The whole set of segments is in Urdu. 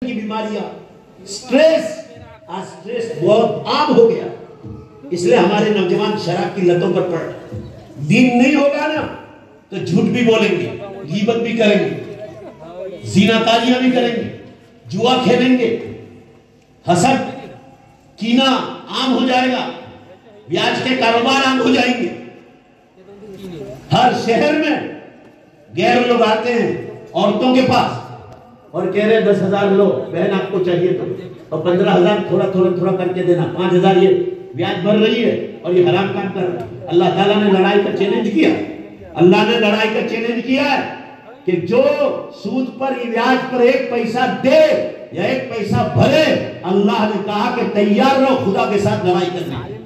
کی بیماریاں، سٹریس، آج سٹریس بہت عام ہو گیا، اس لیے ہمارے نوجوان شراب کی لتوں پر پڑ رہے۔ دین نہیں ہوگا نا تو جھوٹ بھی بولیں گے، غیبت بھی کریں گے، زنا کاریاں بھی کریں گے، جوا کھیلیں گے، حسد کینہ عام ہو جائے گا، بیاج کے کاروبار عام ہو جائیں گے۔ ہر شہر میں غیر لوگ آتے ہیں عورتوں کے پاس اور کہہ رہے 10,000 لو بہن آپ کو چاہیے تو، اور 15,000 تھوڑا کر کے دینا، 5,000 یہ بیاج بھر رہی ہے اور یہ حرام کام کر رہا ہے۔ اللہ تعالیٰ نے لڑائی کا چیلنج کیا، اللہ نے لڑائی کا چیلنج کیا ہے کہ جو سود پر بیاج پر 1 پیسہ دے یا 1 پیسہ بھرے، اللہ نے کہا کہ تیار رہو خدا کے ساتھ لڑائی کرنے۔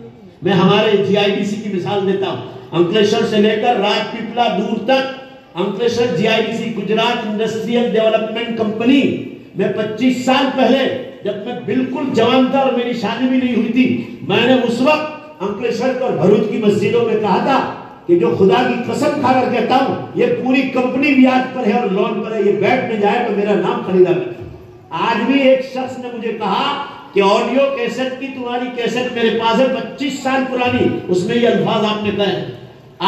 میں ہمارے GIDC کی مثال دیتا ہوں، انکلیشور سے لے کر راج پیپلا دور تک، Ankleshwar GIDC Gujarat industrial development company میں 25 سال پہلے جب میں بالکل جوان تھا اور میری شادی بھی نہیں ہوئی تھی، میں نے اس وقت انکلیشور اور بھروچ کی مسجدوں میں کہا تھا کہ جو خدا کی قسم کھا کر کہتا ہوں یہ پوری کمپنی بیاج پر ہے اور لون پر ہے، یہ بیٹھ میں جائے تو میرا نام خریدا میں۔ آج بھی ایک شخص نے مجھے کہا کہ آڈیو کیسٹ کی تمہاری کیسٹ میرے پاس ہے 25 سال پرانی، اس میں یہ الفاظ آپ نے کہے۔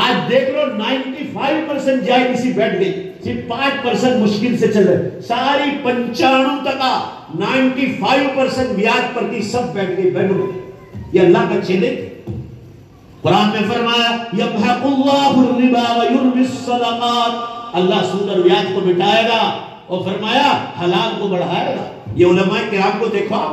آج دیکھ لو 95% GIDC بیٹھ گئی، صرف 5% مشکل سے چل رہے، ساری 95% 95% بیاج پر کی سب بیٹھ گئی، بیٹھ گئی۔ یہ اللہ کا چیلنج۔ قرآن میں فرمایا یمحق اللہ الربا ویربی الصدقات، اللہ سود اور بیاج کو مٹائے گا اور فرمایا حلال کو بڑھائے گا۔ یہ علماء کرام کو دیکھو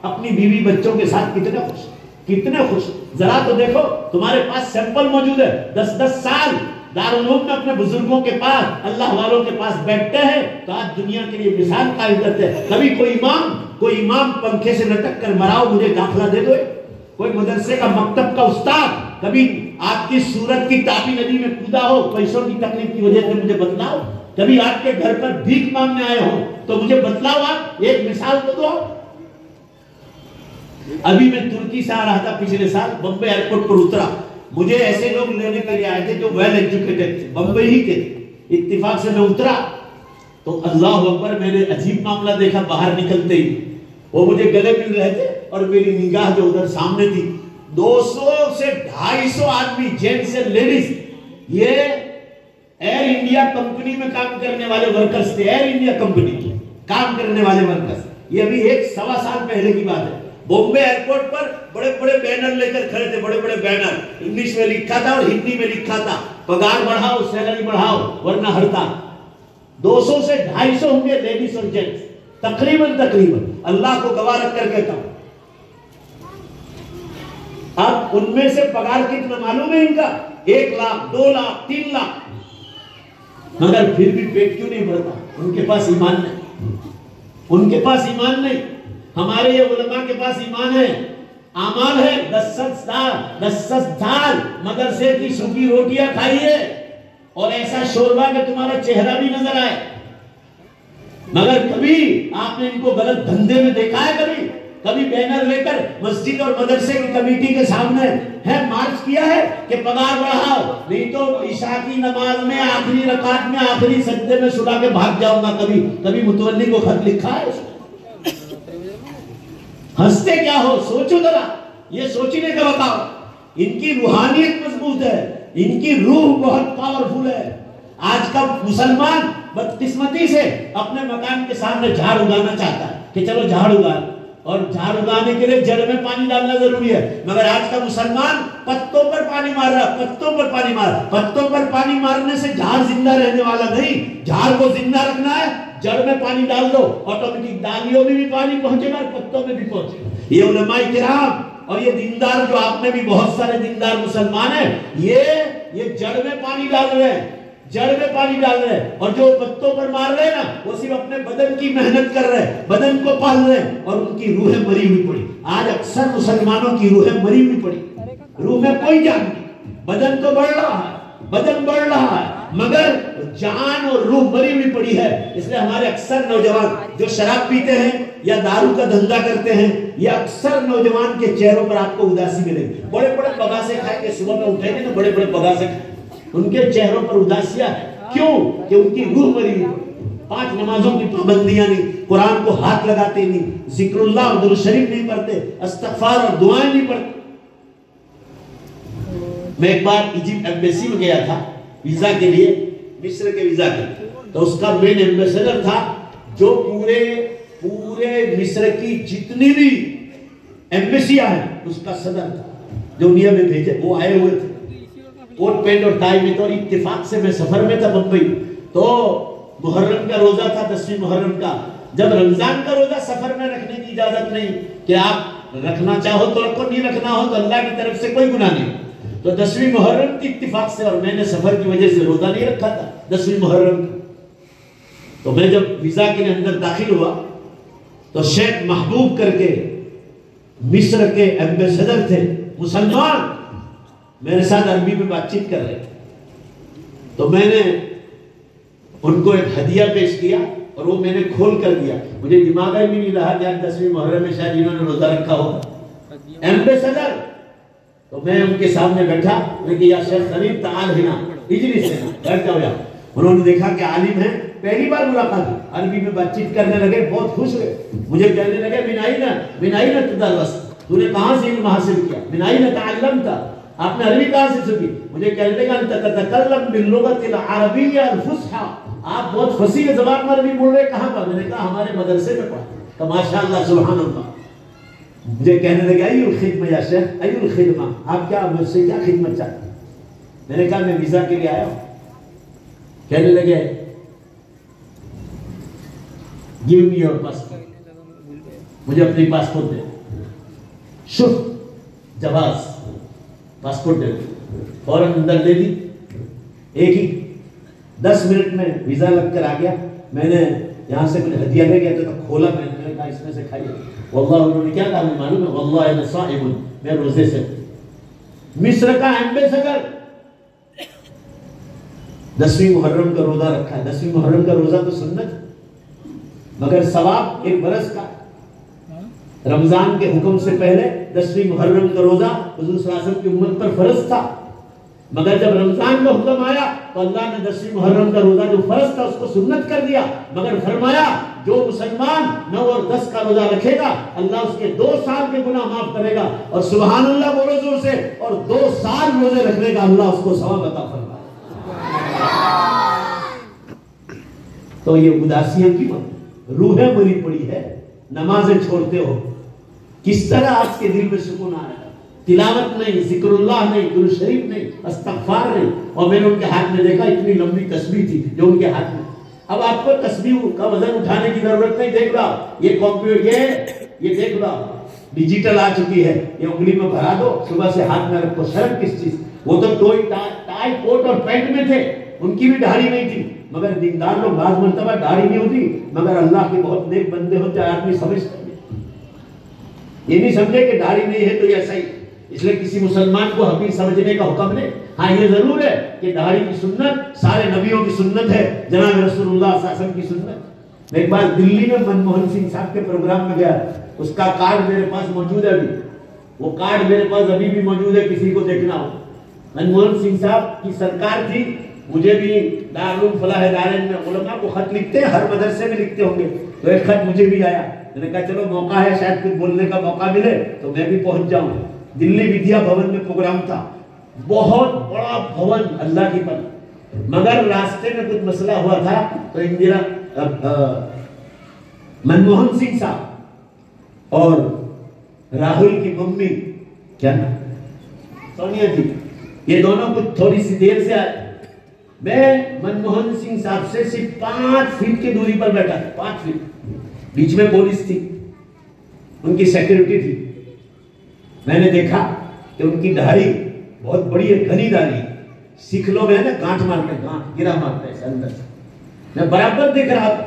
اپنی بیوی بچوں کے ساتھ کتنے خوش، ذرا تو دیکھو تمہارے پاس سیمپل موجود ہے، 10 سال دارالعلوم میں اپنے بزرگوں کے پاس اللہ والوں کے پاس بیٹھتے ہیں تو آج دنیا کے لیے مثال قائم کرتے ہیں۔ کبھی کوئی امام پنکھے سے لٹک کر مراؤ مجھے داخلہ دے دو، کوئی مدرسے کا مکتب کا استاد کبھی آپ کی سورت کی تاپی ندی میں کودا ہو پیسوں کی تکلیف کی وجہ سے مجھے بتلاؤ، کبھی آپ کے گھر پر بھیک مانگنے آئے ہو تو مجھے بتلاؤ، آپ ایک مثال تو دو۔ ابھی میں ترکی سے آ رہا تھا پچھلے سال، بمبئی ایئرپورٹ پر اترا، مجھے ایسے لوگ لینے کے لیے آئے تھے جو ویل ایجوکیٹڈ تھے، بمبئی ہی کے تھے۔ اتفاق سے میں اترا تو اللہ اکبر، میں نے عجیب معاملہ دیکھا۔ باہر نکلتے ہی وہ مجھے گلے مل رہے تھے اور میری نگاہ جو ادھر سامنے تھی 200 سے 250 آدمی، جینٹس سے لیڈیز، یہ ایئر انڈیا کمپنی میں کام کرنے والے ورکرز تھے، ایئر انڈیا کمپنی میں کام کرنے والے ورکرز۔ یہ ابھی 1-1.25 سال پہلے کی بات ہے۔ بمبئی ایئرپورٹ پر بڑے بڑے بینر لے کر کھڑے تھے، بڑے بڑے بینر، انگلش میں لکھا تھا اور ہندی میں لکھا تھا پگار بڑھاؤ، سیلری بڑھاؤ ورنہ ہڑتال۔ 200 سے 250 ہوں گے لیڈیز اور جینٹس، تقریباً اللہ کو گواہ رکھ کر کہتا ہوں۔ اب ان میں سے پگار کتنا معلوم ہے ان کا؟ 1 لاکھ 2 لاکھ 3 لاکھ، مگر پھر بھی پیٹ کیوں نہیں بھرتا؟ ان کے پاس ایمان نہیں، ان کے پاس ایمان نہیں۔ ہمارے یہ علماء کے پاس ایمان ہے، اعمال ہے، 10 سال مدرسے کی سوکھی روٹیاں کھائیے اور ایسا شوربہ کہ تمہارا چہرہ بھی نظر آئے، مگر کبھی آپ نے ان کو غلط دھندے میں دیکھا ہے؟ کبھی بینر لے کر مسجد اور مدرسے کی کمیٹی کے سامنے ہے مارچ کیا ہے کہ پگار بڑھاؤ، نہیں تو عشاء کی نماز میں آخری رکعت میں آخری سجدے میں سلا کے بھاگ جاؤں گا؟ کبھی متولی کو خط لکھا ہے؟ ہنستے کیا ہو؟ سوچو ذرا، یہ سوچنے کا وقت ہے۔ ان کی روحانیت مضبوط ہے، ان کی روح بہت پاورفل ہے۔ آج کا مسلمان بدقسمتی سے اپنے مکان کے سامنے جھاڑ اگانا چاہتا ہے کہ چلو جھاڑ اگا، اور جھاڑ اگانے کے لیے جڑ میں پانی ڈالنا ضروری ہے، مگر آج کا مسلمان پتوں پر پانی مار رہا ہے، پتوں پر پانی مارنے سے جھاڑ زندہ رہنے والا نہیں، جھاڑ کو زندہ رکھنا ہے، جڑ میں پانی ڈال دو، آٹومیٹک ڈالیوں میں بھی پانی پہنچے گا اور پتوں میں بھی پہنچے گا۔ یہ علماء کرام اور یہ دیندار، جو آپ میں بھی بہت سارے دیندار مسلمان ہیں، یہ جڑ میں پانی ڈال رہے ہیں، اور جو پتوں پر مار رہے ہیں نا، وہ صرف اپنے بدن کی محنت کر رہے ہیں، بدن کو پال رہے ہیں اور ان کی روحیں مری ہوئی پڑی۔ آج اکثر مسلمانوں کی روحیں مری ہوئی پڑی، روح میں کوئی جان نہیں، بدن تو بڑھ رہا ہے مگر جان اور روح مری ہوئی پڑی ہے۔ اس لیے ہمارے اکثر نوجوان جو شراب پیتے ہیں یا دارو کا دھندا کرتے ہیں، یہ اکثر نوجوان کے چہروں پر آپ کو اداسی ملے گی۔ بڑے بڑے بگاسے کھائیں گے، صبح میں اٹھیں گے نا بڑے بڑے بگاسے کھائیں، ان کے چہروں پر اداسیاں، کیوں کہ ان کی روح مری ہوئی، 5 نمازوں کی پابندیاں نہیں، قرآن کو ہاتھ لگاتے نہیں، ذکر اللہ اور درود شریف نہیں پڑھتے، استغفار اور دعائیں نہیں پڑھتے۔ میں ایک بار ایجپٹ ایمبیسی میں گیا تھا ویزا کے لیے، مصر کے ویزا کے، تو اس کا مین ایمبیسڈر تھا جو پورے مصر کی جتنی بھی ایمبیسیاں ہیں اس کا صدر تھا، جو انڈیا میں بھیجے، وہ آئے ہوئے تھے کوٹ پینٹ اور ٹائی میں۔ تو اتفاق سے میں سفر میں تھا بمبئی، تو محرم کا روزہ تھا، 10ویں محرم کا۔ جب رمضان کا روزہ سفر میں رکھنے کی اجازت نہیں کہ آپ رکھنا چاہو تو رکھو، نہیں رکھنا ہو تو اللہ کی طرف سے کوئی گناہ نہیں، تو 10ویں محرم کی اتفاق سے، اور میں نے سفر کی وجہ سے روزہ نہیں رکھا تھا 10ویں محرم کا۔ تو میں جب ویزا کے لیے اندر داخل ہوا تو شیخ محبوب کر کے مصر کے ایمبیسڈر تھے، مسلمان، میرے ساتھ عربی میں بات چیت کر رہے تھے۔ تو میں نے ان کو ایک ہدیہ پیش کیا اور وہ میں نے کھول کر دیا، مجھے دماغ میں نہیں رہا کہ آج 10ویں محرم میں شاید انہوں نے روزہ رکھا ہوگا، ایمبیسڈر۔ تو میں ان کے سامنے بیٹھا، میں کہ یا شیخ خلیل تعال ہنا اجلس ہنا، بیٹھ جاؤ یہاں۔ انہوں نے دیکھا کہ عالم ہیں، پہلی بار ملاقات ہوئی، عربی میں بات چیت کرنے لگے، بہت خوش ہوئے، مجھے کہنے لگے من أين تدرست، تو نے کہاں سے علم حاصل کیا، من أين تعلمت، آپ نے عربی کہاں سے سیکھی؟ مجھے کہنے لگے انت تتکلم باللغة العربية الفصحى، آپ بہت فصیح زبان میں عربی بول رہے، کہاں پر؟ میں نے کہا ہمارے مدرسے میں پڑھا۔ تو ماشاءاللہ سبحان اللہ، مجھے کہنے لگے ای الخدمہ یا شیخ، ای الخدمہ، آپ کیا مجھ سے کیا خدمت چاہتے ہیں؟ میں نے کہا میں ویزا کے لیے آیا ہوں۔ کہنے لگے give me your passport، مجھے اپنی پاسپورٹ دے، شف جواز، پاسپورٹ دے۔ فوراً اندر دے دی، ایک ہی 10 منٹ میں ویزا لگ کر آ گیا۔ میں نے یہاں سے کچھ ہدیہ لے گیا تو کھولا، میں نے کہا اس میں سے کھائیے۔ واللہ انہوں نے کیا کہا میں معلوم ہے، واللہ انا صائم، میں روزے سے۔ مصر کا ایمبیسڈر 10ویں محرم کا روزہ رکھا ہے۔ 10ویں محرم کا روزہ تو سنت، مگر ثواب 1 برس کا۔ رمضان کے حکم سے پہلے 10ویں محرم کا روزہ حضور صلی اللہ علیہ وسلم کی امت پر فرض تھا، مگر جب رمضان کا حکم آیا تو اللہ نے 10ویں محرم کا روزہ جو فرض تھا اس کو سنت کر دیا، مگر فرمایا جو مسلمان 9 اور 10 کا روزہ رکھے گا اللہ اس کے 2 سال کے گناہ معاف کرے گا، اور سبحان اللہ بولو زور سے، اور 2 سال روزے رکھنے کا اللہ اس کو ثواب عطا فرمائے۔ تو یہ اداسیاں کی روحیں مری پڑی ہے، نمازیں چھوڑتے ہو، کس طرح آپ کے دل میں سکون آ رہا ہے؟ تلاوت نہیں، ذکر اللہ نہیں، درود شریف نہیں، استغفار نہیں۔ اور میں نے ان کے ہاتھ میں دیکھا اتنی لمبی تسبیح تھی جو ان کے ہاتھ میں۔ اب آپ کو تسبیح کا وزن اٹھانے کی ضرورت نہیں، دیکھ رہا یہ کمپیوٹر، یہ دیکھ رہا ڈیجیٹل آ چکی ہے، یہ انگلی میں بھرا دو، صبح سے ہاتھ میں رکھو۔ شرم کس چیز؟ وہ تو ٹائی کوٹ اور پینٹ میں تھے، ان کی بھی داڑھی نہیں تھی، مگر دیندار لوگ بعض مرتبہ داڑھی نہیں ہوتی، مگر اللہ کے بہت نیک بندے ہوتے ہیں، آدمی سمجھتا ہے، یہ نہیں سمجھے کہ داڑھی نہیں ہے تو یہ صحیح، اس لیے کسی مسلمان کو حقیر سمجھنے کا حکم نہیں۔ ہاں یہ ضرور ہے کہ داڑھی کی سنت سارے نبیوں کی سنت ہے، جناب رسول اللہ صلی اللہ علیہ وسلم کی سنت۔ میں ایک بار دلی میں منموہن سنگھ صاحب کے پروگرام میں گیا، اس کا کارڈ میرے پاس موجود ہے، ابھی وہ کارڈ میرے پاس ابھی بھی موجود ہے، کسی کو دیکھنا ہو۔ منموہن سنگھ صاحب کی سرکار تھی، مجھے بھی دارالعلوم فلاح دارین میں علماء کو خط لکھتے ہیں، ہر مدرسے میں لکھتے ہوں گے، تو ایک خط مجھے بھی آیا، میں نے کہا چلو موقع ہے شاید کچھ بولنے کا موقع ملے تو میں بھی پہنچ جاؤں۔ دلی ودیا بھون میں پروگرام تھا، بہت بڑا بھون اللہ کی پر، مگر راستے میں کچھ مسئلہ ہوا تھا تو منموہن سنگھ صاحب اور راہل کی ممی کیا نام سونیا جی، یہ دونوں کچھ تھوڑی سی دیر سے آئے۔ میں منموہن سنگھ صاحب سے صرف 5 فٹ کی دوری پر بیٹھا تھا، 5 فٹ، بیچ میں پولیس تھی، ان کی سیکیورٹی تھی۔ میں نے دیکھا کہ ان کی داڑھی بہت بڑی ہے، گھنی داڑھی، سکھ لوگ ہیں نا گانٹھ مارتے ہیں، گانٹھ گرا مارتے ہیں اندر سے، میں برابر دیکھ رہا تھا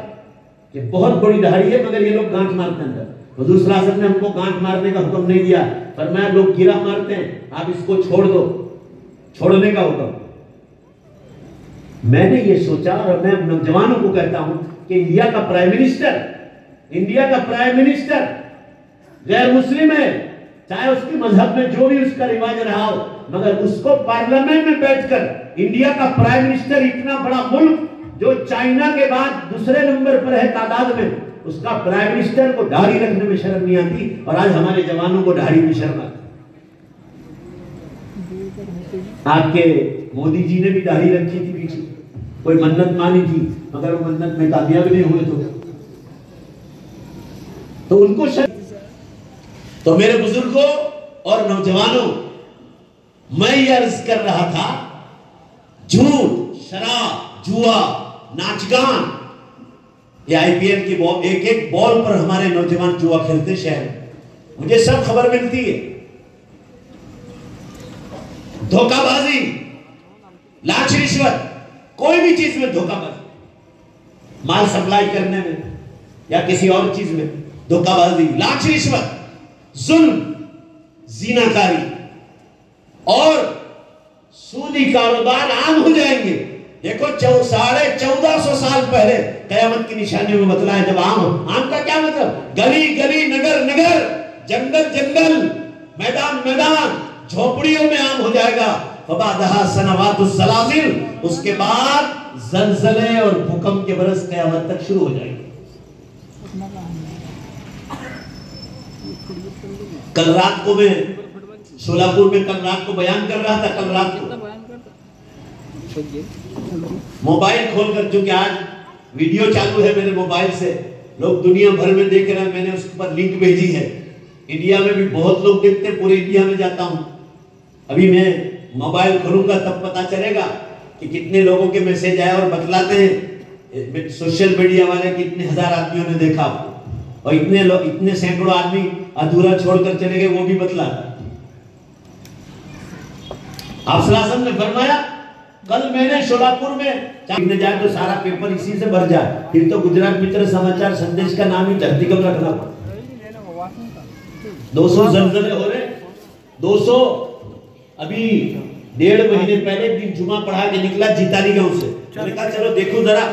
کہ بہت بڑی داڑھی ہے مگر یہ لوگ گانٹھ مارتے ہیں اندر۔ حضور صلی اللہ علیہ وسلم نے ہم کو گانٹھ مارنے کا حکم نہیں دیا، فرمایا لوگ گرا مارتے ہیں، آپ اس کو چھوڑ دو، چھوڑنے کا حکم۔ میں نے یہ سوچا، اور میں نوجوانوں کو کہتا ہوں کہ انڈیا کا پرائم منسٹر غیر مسلم ہے، چاہے اس کے مذہب میں جو بھی اس کا رواج رہا ہو، مگر اس کو پارلیمنٹ میں بیٹھ کر انڈیا کا پرائم منسٹر، اتنا بڑا ملک جو چائنا کے بعد دوسرے نمبر پر ہے تعداد میں، اس کا پرائم منسٹر کو داڑھی رکھنے میں شرم نہیں آتی، اور آج ہمارے جوانوں کو داڑھی میں شرم آتی۔ آپ کے مودی جی نے بھی داڑھی رکھی تھی پیچھے، کوئی منت مانی تھی، مگر وہ منت میں کامیاب نہیں ہوئے تو ان کو شرم۔ تو میرے بزرگوں اور نوجوانوں، میں یہ عرض کر رہا تھا، جھوٹ، شراب، جوا، ناچ گان، یہ آئی پی ایل کی ایک ایک بال پر ہمارے نوجوان جوا کھیلتے شہر میں، مجھے سب خبر ملتی ہے۔ دھوکہ بازی، لاچ رشوت، کوئی بھی چیز میں دھوکہ بازی، مال سپلائی کرنے میں یا کسی اور چیز میں دھوکہ بازی، لاچ رشوت، ظلم، زیناکاری اور سودی کاروبار عام ہو جائیں گے۔ دیکھو 1450 سال پہلے قیامت کی نشانیوں میں بتلایا، جب عام کا کیا مطلب؟ گلی گلی، نگر نگر، جنگل جنگل، میدان میدان، جھوپڑیوں میں عام ہو جائے گا۔ فبعدہا سنوات الزلازل، اس کے بعد زلزلے اور بھوکم کے برس قیامت تک شروع ہو جائے گا۔ کل رات کو میں شولاپور میں کل رات کو بیان کر رہا تھا، کل رات کو موبائل کھول کر، چونکہ آج ویڈیو چالو ہے میرے موبائل سے، لوگ دنیا بھر میں دیکھ رہے ہیں، میں نے اس پر لنک بھیجی ہے، انڈیا میں بھی بہت لوگ دیکھتے ہیں، پورے انڈیا میں جاتا ہوں، ابھی میں موبائل کھولوں گا تب پتا چلے گا کہ کتنے لوگوں کے میسج آئے، اور بتلاتے ہیں سوشل میڈیا والے کتنے ہزار آدمیوں نے دیکھا آپ کو، اور اتنے سینکڑوں آدمی ادھورا چھوڑ کر چلے گئے، وہ بھی بتلاتا۔ آپ صلی اللہ علیہ وسلم نے فرمایا، کل میں نے شولاپور میں چاہنے جائے تو سارا پیپر اسی سے بھر جائے، پھر تو گجرات متر سماچار سندیش کا نام ہی دھرتی کم رکھنا پڑا۔ 200 زلزلے ہو رہے، 200 ابھی 1.5 مہینے پہلے دن جمعہ پڑھا کے نکلا جیتالی گاؤں سے، میں نے کہا چلو دیکھو ذرا،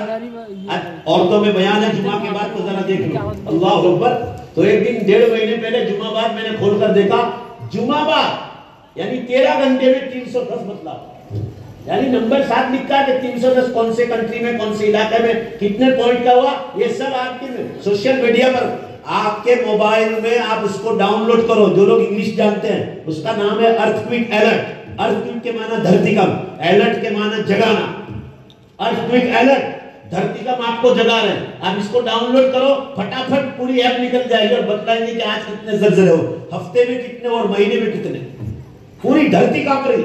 عورتوں میں بیان ہے جمعہ کے بعد تو ذرا دیکھ لو، اللہ اکبر۔ تو ایک دن 1.5 مہینے پہلے جمعہ بعد میں نے کھول کر دیکھا، جمعہ بعد یعنی 13 گھنٹے میں 310 بدلا، یعنی نمبر 7 لکھا کہ 310 کون سے کنٹری میں، کون سے علاقے میں کتنے پوائنٹ کا ہوا، یہ سب آپ کے سوشل میڈیا پر، آپ کے موبائل میں آپ اس کو ڈاؤن لوڈ کرو، جو لوگ انگلش جانتے ہیں اس کا نام ہے ارتھکوئک الرٹ۔ ارتھکوئک کے معنی دھرتی کمپ، الرٹ کے معنی جگانا، ارتھکوئک الرٹ، دھرتی کمپ آپ کو جگا رہے ہیں، آپ اس کو ڈاؤن لوڈ کرو، پھٹافٹ پوری ایپ نکل جائے گی اور بتلائیں گے کہ آج کتنے زلزلے ہو، ہفتے میں کتنے اور مہینے میں کتنے، پوری دھرتی کانپ رہی۔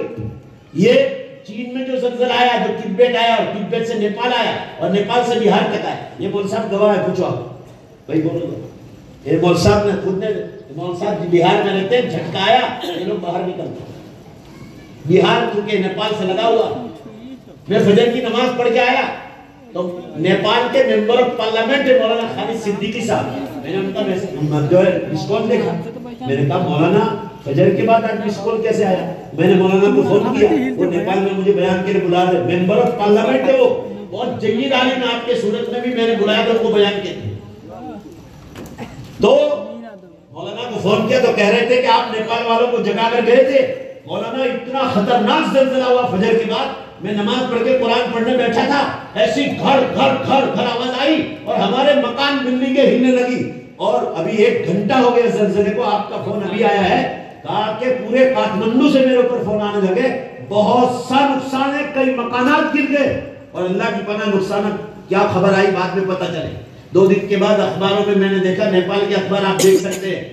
یہ چین میں جو زلزلہ آیا، جو تبت آیا اور تبت سے نیپال آیا اور نیپال سے بہار تک آیا، یہ مول صاحب گواہ ہے، پوچھو آپ بھائی، بولو گا، یہ مول صاحب نے خود نے، مول صاحب بہار میں رہتے ہیں، جھٹکا آیا یہ لوگ باہر نکلتے، بہار کیونکہ نیپال سے لگا ہوا۔ میں فجر کی نماز پڑھ کے آیا تو نیپال کے ممبر آف پارلیمنٹ مولانا خالد صدیقی صاحب، میں نے ان کا مس کال دیکھا، میں نے کہا مولانا فجر کے بعد آج مس کال کیسے آیا؟ میں نے مولانا کو فون کیا، وہ نیپال میں مجھے بیان کے لیے بلا رہے، ممبر آف پارلیمنٹ ہے وہ، بہت جید عالم ہے، آپ کے صورت میں بھی میں نے بلایا تھا ان کو بیان کے لیے۔ تو مولانا کو فون کیا تو کہہ رہے تھے کہ آپ نیپال والوں کو جگا کر گئے تھے، مولانا اتنا خطرناک زلزلہ ہوا فجر کے بعد، میں نماز پڑھ کے قرآن پڑھنے بیٹھا تھا، ایسی گھر گھر گھر گھر آواز آئی اور ہمارے مکان بلڈنگیں ہلنے لگی، اور ابھی 1 گھنٹہ ہو گیا زلزلے کو، آپ کا فون ابھی آیا ہے، کہا کہ پورے کاٹھمنڈو سے میرے اوپر فون آنے لگے، بہت سا نقصان ہے، کئی مکانات گر گئے، اور اللہ کی پناہ نقصانات کیا خبر آئی بعد میں پتہ چلے۔ 2 دن کے بعد اخباروں میں نے دیکھا، نیپال کے اخبار آپ دیکھ سکتے ہیں،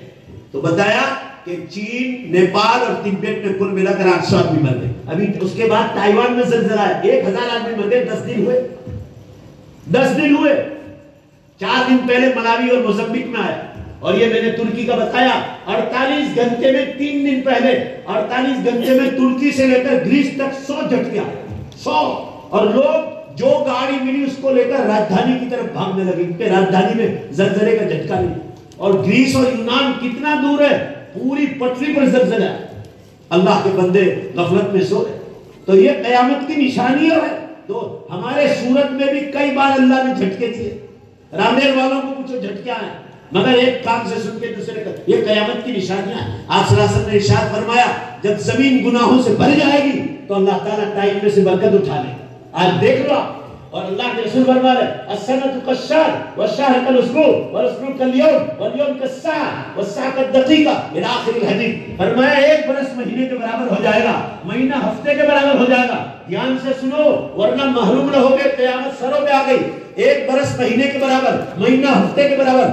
تو بتایا کہ چین، نیپال اور تبت میں کل ملا کر 800 آدمی مر گئے۔ ابھی اس کے بعد تائیوان میں زلزلہ ہے، 1000 آدمی مر گئے، 10 دن ہوئے، 10 دن ہوئے، 4 دن پہلے ملاوی اور موزمبیق میں آیا، اور یہ میں نے ترکی کا بتایا، 48 گھنٹے میں 3 دن پہلے 48 گھنٹے میں ترکی سے لے کر گریس تک 100 جھٹکے آئے، 100، اور لوگ جو گاڑی ملی اس کو لے کر راجدھانی کی طرف بھاگنے لگے، ان پہ راجدھانی میں زلزلے کا جھٹکا نہیں، اور گریس اور یونان کتنا دور ہے، پوری پٹری پر زلزلہ ہے، اللہ کے بندے غفلت میں سو رہے۔ تو یہ قیامت کی نشانی ہے۔ تو ہمارے سورت میں بھی کئی بار اللہ نے جھٹکے دیے، رامیر والوں کو پوچھو جھٹکے آئے، مگر ایک کان سے سن کے دوسرے کا، یہ قیامت کی نشانیاں ہیں۔ آپ صلی اللہ علیہ وسلم نے ارشاد فرمایا، جب زمین گناہوں سے بھر جائے گی تو اللہ تعالیٰ ٹائم میں سے برکت اٹھا لے گا۔ آج دیکھ لو، اور اللہ کے رسول فرما رہے السنۃ کالشہر والشہر کالاسبوع والاسبوع کالیوم والیوم کالساعہ والساعہ کالدقیقہ الی آخر الحدیث. فرمایا ایک برس مہینے کے برابر ہو جائے گا، مہینہ ہفتے کے برابر ہو جائے گا. دھیان سے سنو ورنہ محروم نہ ہوگے، قیامت سروں پہ آ گئی. ایک برس مہینے کے برابر، مہینہ ہفتے کے برابر.